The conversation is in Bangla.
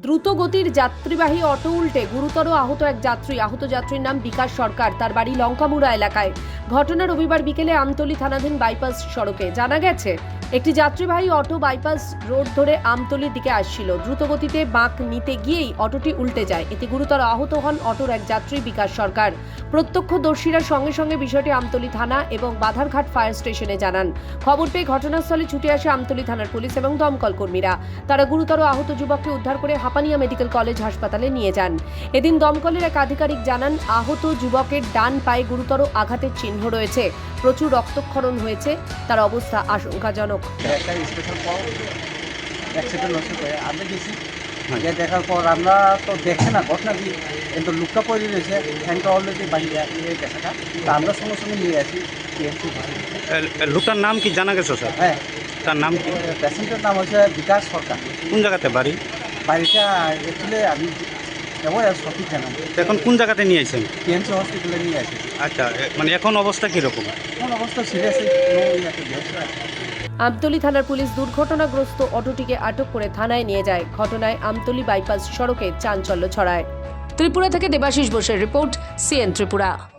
দ্রুত গতির যাত্রীবাহী অটো উল্টে গুরুতর আহত এক যাত্রী। আহত যাত্রীর নাম বিকাশ সরকার, তার বাড়ি লঙ্কামুড়া এলাকায়। ঘটনা রবিবার বিকেলে আমতলী থানাধীন বাইপাস সড়কে। জানা গেছে, একটি যাত্রীবাহী অটো বাইপাস রোড ধরে আমতলীর দিকে আসছিল। দ্রুত গতিতে বাঁক নিতে গিয়েই অটোটি উল্টে যায়। এতে গুরুতর আহত হন অটোর এক যাত্রী বিকাশ সরকার। প্রত্যক্ষদর্শীরা সঙ্গে সঙ্গে বিষয়টি আমতলী থানা এবং বাধারঘাট ফায়ার স্টেশনে জানান। খবর পেয়ে ঘটনাস্থলে ছুটে আসে আমতলী থানার পুলিশ এবং দমকল কর্মীরা। তারা গুরুতর আহত যুবককে উদ্ধার করে হাপানিয়া মেডিকেল কলেজ হাসপাতালে নিয়ে যান। এদিন দমকলের এক আধিকারিক জানান, আহত যুবকের ডান পায়ে গুরুতর আঘাতের চিহ্ন রয়েছে, প্রচুর রক্তক্ষরণ হয়েছে, তার অবস্থা আশঙ্কাজনক। একটা স্পেশাল পর অ্যাক্সিডেন্ট হচ্ছে আমরা গেছি গিয়ে দেখার পর আমরা তো দেখছি না ঘটনা কি, কিন্তু লুকটা পড়ে রয়েছে, ফ্যানটা অলরেডি বাড়িয়ে গেছেটা, তা আমরা সঙ্গে সঙ্গে নিয়ে আসি। লোকটার নাম কি জানা গেছে স্যার? হ্যাঁ, তার নাম কি? পেশেন্টের নাম হচ্ছে বিকাশ সরকার। কোন জায়গাতে বাড়ি? বাড়িটা অ্যাকচুয়ালি আমি এবং সঠিক জানান। এখন কোন জায়গাতে নিয়ে আসেন? টিএমসি হসপিটালে নিয়ে আসি। আচ্ছা, মানে এখন অবস্থা কীরকম? কোন অবস্থা সিরিয়াস আমতলী থানার পুলিশ দুর্ঘটনাগ্রস্ত অটোটিকে আটক করে থানায় নিয়ে যায়। ঘটনায় আমতলী বাইপাস সড়কে চাঞ্চল্য ছড়ায়। ত্রিপুরা থেকে দেবাশিস বোসের রিপোর্ট, সিএন ত্রিপুরা।